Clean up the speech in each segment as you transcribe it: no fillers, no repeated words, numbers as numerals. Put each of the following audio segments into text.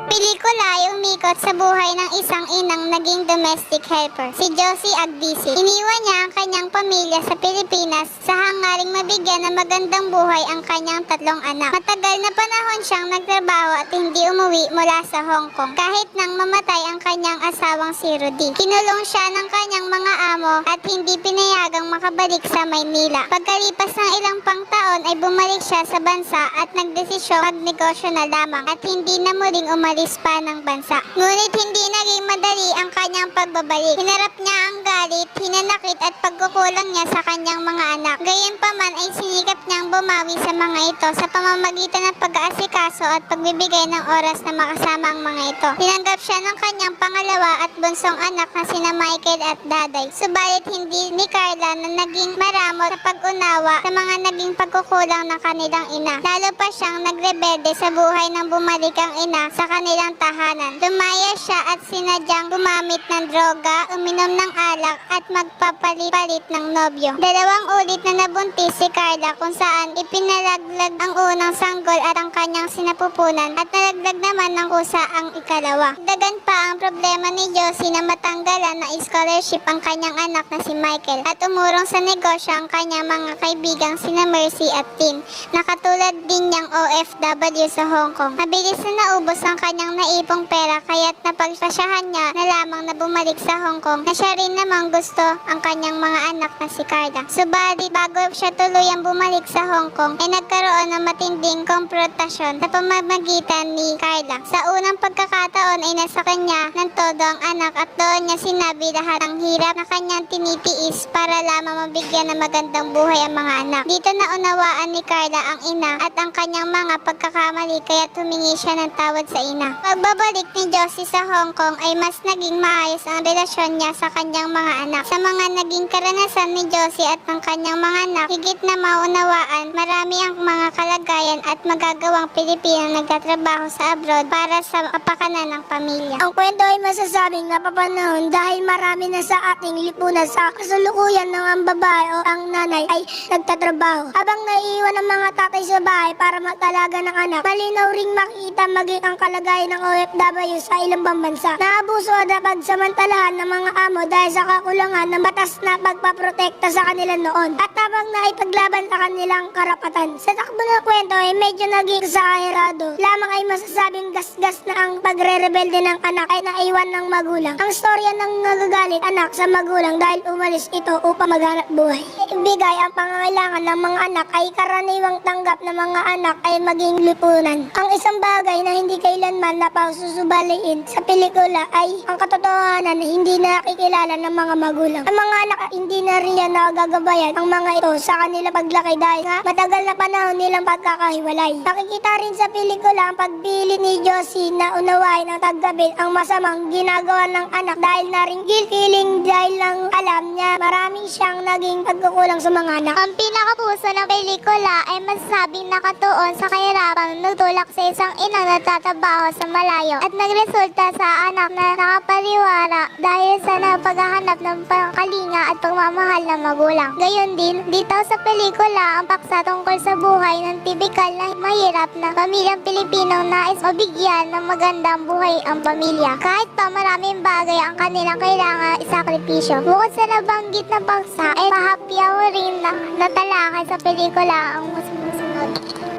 Pelikula ay umikot sa buhay ng isang inang naging domestic helper, si Josie Agdisi. Iniwan niya ang kanyang pamilya sa Pilipinas sa hangaring mabigyan ng magandang buhay ang kanyang 3 anak. Matagal na panahon siyang nagtrabaho at hindi umuwi mula sa Hong Kong kahit nang mamatay ang kanyang asawang si Rudy. Kinulong siya ng kanyang mga amo at hindi pinayagang makabalik sa Maynila. Pagkalipas ng ilang pang taon ay bumalik siya sa bansa at nagdesisyong magnegosyo na lamang at hindi na muling umalis pa ng bansa. Ngunit hindi naging madali ang kanyang pagbabalik. Hinarap niya ang galit, hinanakit at pagkukulang niya sa kanyang mga anak. Gayunpaman ay sinikap niyang bumawi sa mga ito sa pamamagitan ng pag-aasikaso at pagbibigay ng oras na makasama ang mga ito. Tinanggap siya ng kanyang pangalawa at bunsong anak na sina Michael at Daday. Subalit hindi ni Carla na naging maramot sa pag-unawa sa mga naging pagkukulang ng kanilang ina. Lalo pa siyang nagrebelde sa buhay nang bumalik ang ina sa kanilang tahanan. Lumaya siya at sinadyang gumamit ng droga, uminom ng alak at magpapalit-palit ng nobyo. 2 ulit na nabuntis si Carla kung saan ipinalaglag ang unang sanggol at ang kanyang sinapupunan at nalaglag naman ng kusa ang ikalawa. Dagan pa ang problema ni Josie na matanggalan ng scholarship ang kanyang anak na si Michael at umurong sa negosyo ang kanyang mga kaibigang sina Mercy at Tin na katulad din niyang OFW sa Hong Kong. Mabilis na naubos ang kanyang naipong pera kaya't napagpasyahan niya na lamang na bumalik sa Hong Kong na siya rin namang gusto ang kanyang mga anak na si Carla. Subalit bago siya tuluyang bumalik sa Hong Kong ay nagkaroon ng matinding komprontasyon sa pamamagitan ni Carla. Sa unang pagkakataon ay nasa kanya ng todo ang anak at doon niya sinabi lahat ng hirap na kanyang tinitiis para lamang mabigyan ng magandang buhay ang mga anak. Dito naunawaan ni Carla ang ina at ang kanyang mga pagkakamali kaya humingi siya ng tawad sa ina. Pagbabalik ni Josie sa Hong Kong ay mas naging maayos ang relasyon niya sa kanyang mga anak. Sa mga naging karanasan ni Josie at ng kanyang mga anak, higit na maunawaan marami ang mga kalagayan at magagawang Pilipinang nagtatrabaho sa abroad para sa kapakanan ng pamilya. Ang kwento ay masasabing napapanahon dahil marami na sa ating lipunan sa kasalukuyan ng ang babae o ang nanay ay nagtatrabaho. Habang naiiwan ang mga tatay sa bahay para mag-alaga ng anak, malinaw ring makita maging ang kalagayan ng OFW sa ilang bansa. Naabuso at napagsamantalahan ng mga amo dahil sa kakulangan ng batas na pagpaprotekta sa kanila noon at habang naipaglaban sa kanilang karapatan. Sa takbo ng kwento ay medyo naging exagerado. Lamang ay masasabing gasgas na ang pagre-rebelde ng anak ay naiwan ng magulang. Ang storya ng nagagalit anak sa magulang dahil umalis ito upang maghanap buhay. Ibigay ang pangangailangan ng mga anak ay karaniwang tanggap ng mga anak ay maging lipunan. Ang isang bagay na hindi kailanman napasusubaliin sa pelikula ay ang katotohanan na hindi nakikilala ng mga magulang. Ang mga anak hindi na rin yan nagagabayan ang mga ito sa kanila paglaki dahil nga matagal na panahon nilang pagkakahiwalay. Nakikita rin sa pelikula ang pagpili ni Josie na unawain ang taggabit ang masamang ginagawa ng anak dahil na rin guilt feeling dahil lang alam niya maraming siyang naging pagkukulang sa mga anak. Ang pinakapuso ng pelikula ay masasabing nakatuon sa kahirapang nagtulak sa isang inang nagtatrabaho sa malayo at nagresulta sa anak na nakapariwara dahil sa napaghahanap ng pangkalinga at pagmamahal ng magulang. Gayon din, dito sa pelikula ang paksa tungkol sa buhay ng tipikal na mahirap na pamilyang Pilipinong nais mabigyan ng magandang buhay ang pamilya. Kahit pa maraming bagay ang kanilang kailangan isakripisyo. Bukod sa nabanggit na paksa, ay pahapyaw rin na natalakay sa pelikula ang musunod.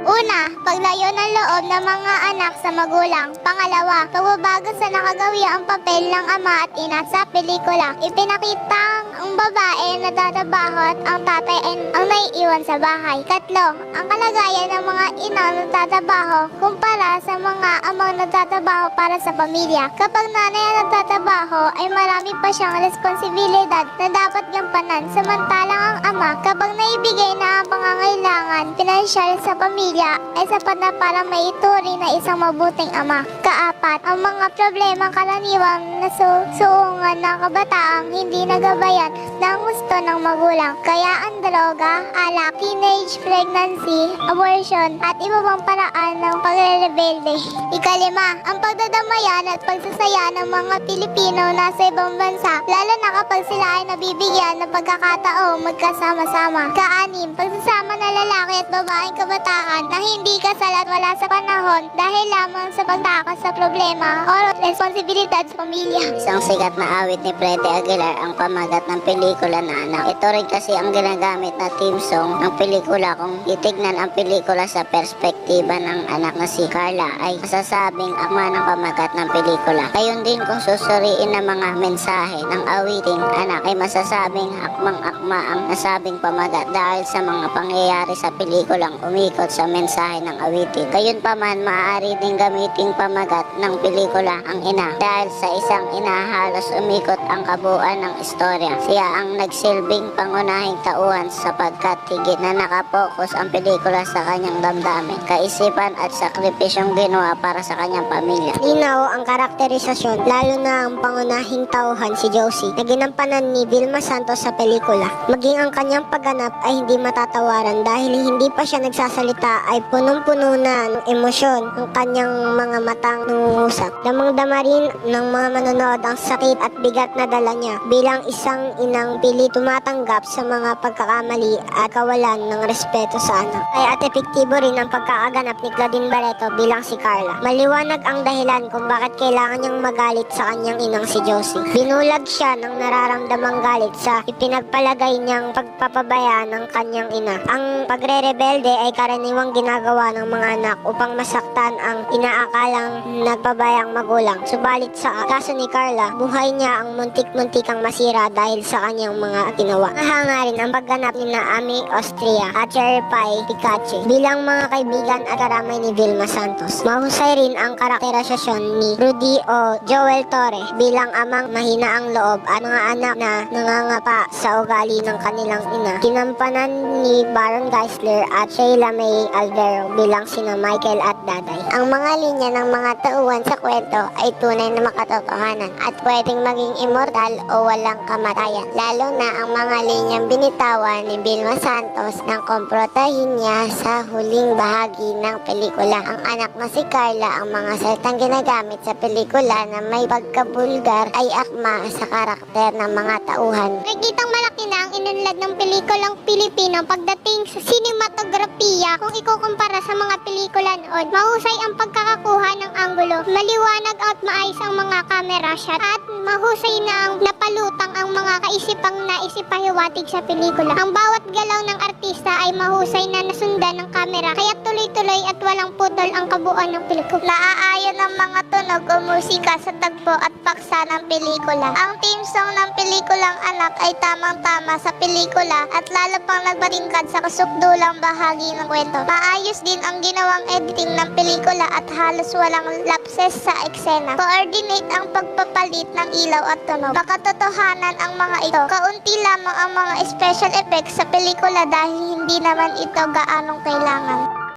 Una, paglayo ng loob ng mga anak sa magulang. Pangalawa, pagbabago sa nakagawiang papel ng ama at ina sa pelikula. Ipinakita ang babae na nagtatrabaho at ang tatay ay ang naiiwan sa bahay. Katlo, ang kalagayan ng mga ina na nagtatrabaho kumpara sa mga amang nagtatrabaho para sa pamilya. Kapag nanay ang nagtatrabaho ay marami pa siyang responsibilidad na dapat gampanan. Samantalang ang ama, kapag naibigay na ang pangangailangan pinansyal sa pamilya, ay sapat na para maituring na isang mabuting ama. Kaapat, ang mga problema karaniwang nasusungan ng kabataang hindi nagabayan ng gusto ng magulang. Kaya ang droga, alak, teenage pregnancy, abortion, at iba pang paraan ng pagre rebelde. Ikalima, ang pagdadamayan at pagsasaya ng mga Pilipino nasa ibang bansa, lalo na kapag sila ay nabibigyan ng pagkakataong magkasama-sama. Kaanim, pagsasama ng lalaki at babaeng kabataan na hindi kasal at wala sa panahon dahil lamang sa pagtakas sa problema o responsibilidad sa pamilya. Isang sikat na awit ni Freddy Aguilar ang pamagat ng pelikula na Anak. Ito rin kasi ang ginagamit na theme song ng pelikula. Kung titignan ang pelikula sa perspektiba ng anak na si Carla ay masasabing akma ng pamagat ng pelikula. Gayon din kung susuriin ng mga mensahe ng awiting Anak ay masasabing akmang-akma ang nasabing pamagat dahil sa mga pangyayari sa pelikulang umikot sa mensahe ng awitin. Gayon pa man, maaari din gamiting pamagat ng pelikula ang ina dahil sa isang ina halos umikot ang kabuuan ng istorya. Siya ang nagsilbing pangunahing tauhan sapagkat higit na nakapokus ang pelikula sa kanyang damdamin, kaisipan at sakripisyong ginawa para sa kanyang pamilya. Linaw ang karakterisasyon, lalo na ang pangunahing tauhan si Josie na ginampanan ni Vilma Santos sa pelikula. Maging ang kanyang pagganap ay hindi matatawaran dahil hindi pa siya nagsasalita ay punong-puno na ng emosyon ang kanyang mga matang nungusap. Damang-dama rin ng mga manonood ang sakit at bigat na dala niya bilang isang inang pili tumatanggap sa mga pagkakamali at kawalan ng respeto sa anak. At epektibo rin ang pagkakaganap ni Claudine Barreto bilang si Carla. Maliwanag ang dahilan kung bakit kailangan niyang magalit sa kanyang inang si Josie. Binulag siya ng nararamdamang galit sa ipinagpalagay niyang pagpapabaya ng kanyang ina. Ang pagre-rebelde ay karaniwang ginagawa ng mga anak upang masaktan ang inaakalang nagpabayang magulang. Subalit sa kaso ni Carla, buhay niya ang muntik-muntikang masira dahil sa kanyang mga ginawa. Nahanga rin ang pagganap ni Naomi Austria at Cherry Pie Picache bilang mga kaibigan at karamay ni Vilma Santos. Mahusay rin ang karakterisasyon ni Rudy o Joel Torre bilang amang mahina ang loob at mga anak na nangangapa sa ugali ng kanilang ina. Kinampanan ni Baron Geisler at Sheila May Alvero bilang sina Michael at Daday. Ang mga linya ng mga tauhan sa kwento ay tunay na makatotohanan at pwedeng maging immortal o walang kamatayan. Lalo na ang mga linyang binitawan ni Vilma Santos nang komprontahin niya sa huling bahagi ng pelikula. Ang anak na si Carla, ang mga salitang ginagamit sa pelikula na may pagkabulgar ay akma sa karakter ng mga tauhan. Nakikitang malaki na ang inunlad ng pelikulang Pilipino pagdating sa sinematografiya kung ikukumpara sa mga pelikula noon. Mahusay ang pagkakakuha ng anggulo, maliwanag at maayos ang mga camera shot at mahusay na ang napalutang ang mga kaisipang naisipahiwatig sa pelikula. Ang bawat galaw ng artista ay mahusay na nasundan ng kamera kaya tuloy-tuloy at walang putol ang kabuuan ng pelikula. Naaayon ang mga tunog o musika sa tagpo at paksa ng pelikula. Ang theme song ng pelikulang Anak ay tamang-tama sa pelikula at lalo pang nagbatingkad sa kasukdulang bahagi ng kwento. Maayos din ang ginawang editing ng pelikula at halos walang lapses sa eksena. Coordinate ang pagpapalit ng ilaw at tunog. Makatotohanan ang mga ito. Kaunti lamang ang mga special effects sa pelikula dahil hindi naman ito gaanong kailangan.